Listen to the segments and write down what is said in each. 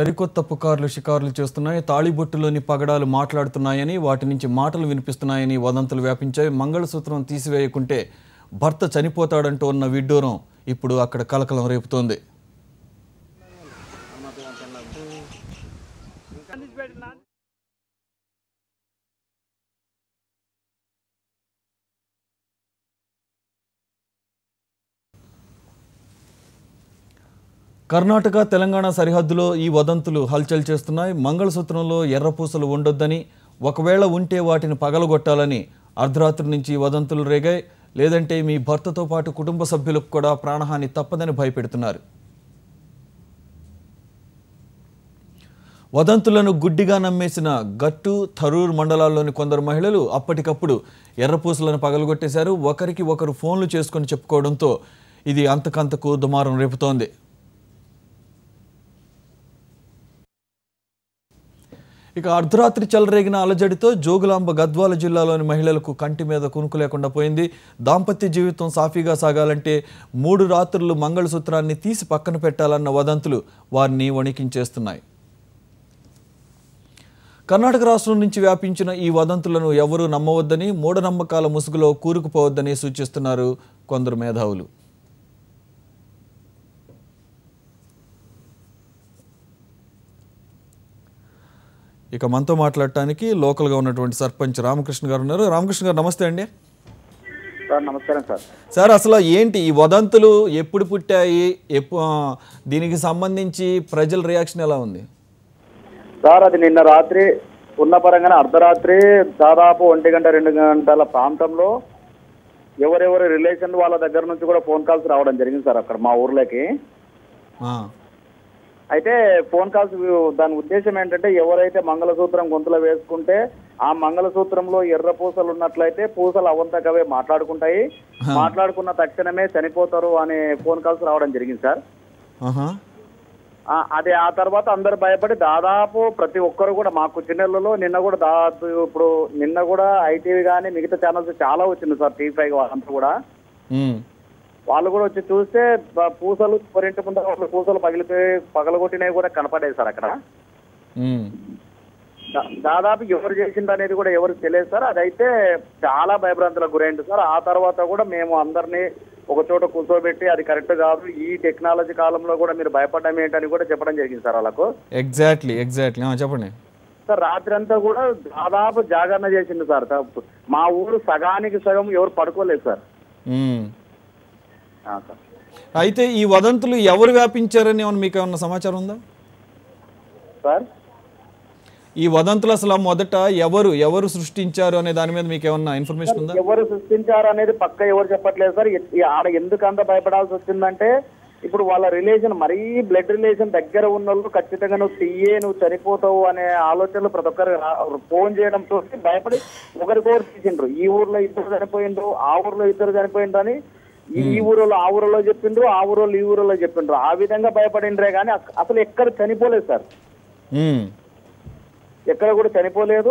సరికొత్త పుకార్లు షికారులు చేస్తున్నాయి. తాళిబొట్టులోని పగడాలు మాట్లాడుతున్నాయని, వాటి నుంచి మాటలు వినిపిస్తున్నాయని వదంతులు వ్యాపించాయి. మంగళసూత్రం తీసివేయకుంటే భర్త చనిపోతాడంటూ ఉన్న విడ్డూరం ఇప్పుడు అక్కడ కలకలం రేపుతోంది. కర్ణాటక తెలంగాణ సరిహద్దులో ఈ వదంతులు హల్చల్ చేస్తున్నాయి. మంగళసూత్రంలో ఎర్రపూసలు ఉండొద్దని, ఒకవేళ ఉంటే వాటిని పగలగొట్టాలని అర్ధరాత్రి నుంచి వదంతులు రేగాయి. లేదంటే మీ భర్తతో పాటు కుటుంబ సభ్యులకు కూడా ప్రాణహాని తప్పదని భయపెడుతున్నారు. వదంతులను గుడ్డిగా నమ్మేసిన గట్టు, థరూర్ మండలాల్లోని కొందరు మహిళలు అప్పటికప్పుడు ఎర్రపూసలను పగలగొట్టేశారు. ఒకరికి ఒకరు ఫోన్లు చేసుకొని చెప్పుకోవడంతో ఇది అంతకంతకు దుమారం రేపుతోంది. ఇక అర్ధరాత్రి చెలరేగిన అలజడితో జోగులాంబ గద్వాల జిల్లాలోని మహిళలకు కంటి మీద కునుకు లేకుండా పోయింది. దాంపత్య జీవితం సాఫీగా సాగాలంటే 3 రాత్రులు మంగళసూత్రాన్ని తీసి పక్కన పెట్టాలన్న వదంతులు వారిని వణికించేస్తున్నాయి. కర్ణాటక రాష్ట్రం నుంచి వ్యాపించిన ఈ వదంతులను ఎవరూ నమ్మవద్దని, మూఢనమ్మకాల ముసుగులో కూరుకుపోవద్దని సూచిస్తున్నారు కొందరు మేధావులు. ఇక మనతో మాట్లాడటానికి లోకల్గా ఉన్నటువంటి సర్పంచ్ రామకృష్ణ గారు ఉన్నారు. రామకృష్ణ గారు నమస్తే అండి. సార్ నమస్కారం సార్. సార్ అసలు ఏంటి ఈ వదంతులు, ఎప్పుడు పుట్టాయి, దీనికి సంబంధించి ప్రజల రియాక్షన్ ఎలా ఉంది? సార్ అది నిన్న రాత్రి ఉన్న పరంగానే అర్ధరాత్రి దాదాపు 1 గంట 2 గంటల ప్రాంతంలో ఎవరెవరి రిలేషన్ వాళ్ళ దగ్గర నుంచి కూడా ఫోన్ కాల్స్ రావడం జరిగింది సార్ అక్కడ మా ఊర్లోకి. అయితే ఫోన్ కాల్స్ దాని ఉద్దేశం ఏంటంటే, ఎవరైతే మంగళసూత్రం గొంతులో వేసుకుంటే ఆ మంగళసూత్రంలో ఎర్ర పూసలు ఉన్నట్లయితే పూసలు అవంతకవే మాట్లాడుకుంటాయి, మాట్లాడుకున్న తక్షణమే చనిపోతారు అనే ఫోన్ కాల్స్ రావడం జరిగింది సార్. అదే ఆ తర్వాత అందరు భయపడి దాదాపు ప్రతి ఒక్కరు కూడా మాకు చిన్నెళ్ళలో నిన్న కూడా దాదాపు ఇప్పుడు నిన్న కూడా ఐటీవీ కానీ మిగతా ఛానల్స్ చాలా వచ్చింది సార్, టీవీ5 అంతా కూడా వాళ్ళు కూడా వచ్చి చూస్తే పూసలు కొరింటి ముందు పూసలు పగలగొట్టినవి కూడా కనపడేది సార్ అక్కడ. దాదాపు ఎవరు చేసింది అనేది కూడా ఎవరికి తెలియదు సార్. అదైతే చాలా భయభ్రాంతులకు గురైంది సార్. ఆ తర్వాత కూడా మేము అందరినీ ఒక చోట కూర్చోబెట్టి అది కరెక్ట్ కాదు, ఈ టెక్నాలజీ కాలంలో కూడా మీరు భయపడడం ఏంటని కూడా చెప్పడం జరిగింది సార్ వాళ్ళకు. ఎగ్జాక్ట్లీ చెప్పండి సార్. రాత్రి అంతా కూడా దాదాపు జాగరణ చేసింది సార్. మా ఊరు సగానికి సగం ఎవరు పడుకోలేదు సార్. అయితే ఈ వదంతులు ఎవరు వ్యాపించారని మీకు ఏమన్నా సమాచారం ఉందా సార్? ఈ వదంతులు అసలు మొదట ఎవరు సృష్టించారు అనే దాని మీద మీకు ఏమన్నా ఇన్ఫర్మేషన్ ఉందా? ఎవరు సృష్టించారు అనేది పక్క ఎవరు చెప్పట్లేదు సార్. ఆడ ఎందుకు అంత భయపడాల్సి వచ్చిందంటే, ఇప్పుడు వాళ్ళ రిలేషన్ మరీ బ్లడ్ రిలేషన్ దగ్గర ఉన్న వాళ్ళు ఖచ్చితంగా నువ్వు చనిపోతావు అనే ఆలోచనలు ప్రతి ఒక్కరు ఫోన్ చేయడంతో భయపడి ఒకరికొకరు తీసిండ్రు. ఈ ఊర్లో 2 చనిపోయిండ్రు, ఆ ఊర్లో 2 చనిపోయిండ్రు అని ఈ ఊరిలో ఆ ఊరిలో చెప్పిండ్రు, ఆ ఊరిలో ఈ ఊరిలో చెప్పిండ్రు. ఆ విధంగా భయపడిండ్రే కానీ అసలు ఎక్కడ చనిపోలేదు సార్. ఎక్కడ కూడా చనిపోలేదు.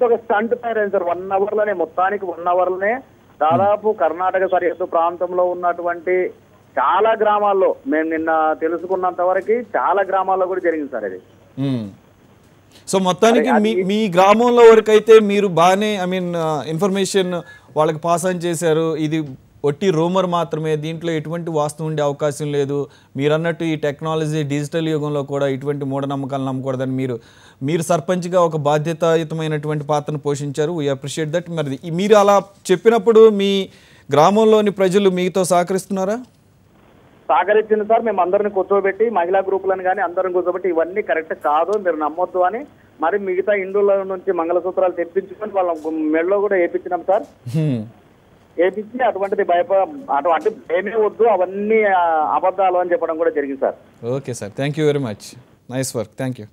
ఒక స్టంట్ తయారైంది సార్. 1 అవర్లోనే మొత్తానికి 1 అవర్లోనే దాదాపు కర్ణాటక సరిహద్దు ప్రాంతంలో ఉన్నటువంటి చాలా గ్రామాల్లో మేము నిన్న తెలుసుకున్నంత వరకు చాలా గ్రామాల్లో కూడా జరిగింది సార్ అది. సో మొత్తానికి మీ గ్రామంలో వరకు అయితే మీరు బాగానే ఇన్ఫర్మేషన్ వాళ్ళకి పాస్ ఆన్ చేశారు. ఇది ఒట్టి రూమర్ మాత్రమే, దీంట్లో ఎటువంటి వాస్తవం ఉండే అవకాశం లేదు. మీరు అన్నట్టు ఈ టెక్నాలజీ డిజిటల్ యుగంలో కూడా ఇటువంటి మూఢనమ్మకాలు నమ్మకూడదని మీరు సర్పంచ్గా ఒక బాధ్యతాయుతమైనటువంటి పాత్రను పోషించారు. We appreciate that. మరి మీరు అలా చెప్పినప్పుడు మీ గ్రామంలోని ప్రజలు మీతో సహకరిస్తున్నారా? సహకరించింది సార్. మేము అందరిని కూర్చోబెట్టి మహిళా గ్రూపులను కానీ అందరిని కూర్చోబెట్టి ఇవన్నీ కరెక్ట్ కాదు, మీరు నమ్మొద్దు అని మరి మిగతా ఇండ్ల నుంచి మంగళసూత్రాలు తెప్పించుకొని వాళ్ళ మెడలో కూడా వేయించినాం సార్. వేపించి అటువంటిది అటువంటి భయమే వద్దు, అవన్నీ అబద్ధాలు అని చెప్పడం కూడా జరిగింది sir. Okay sir, thank you very much. Nice work, thank you.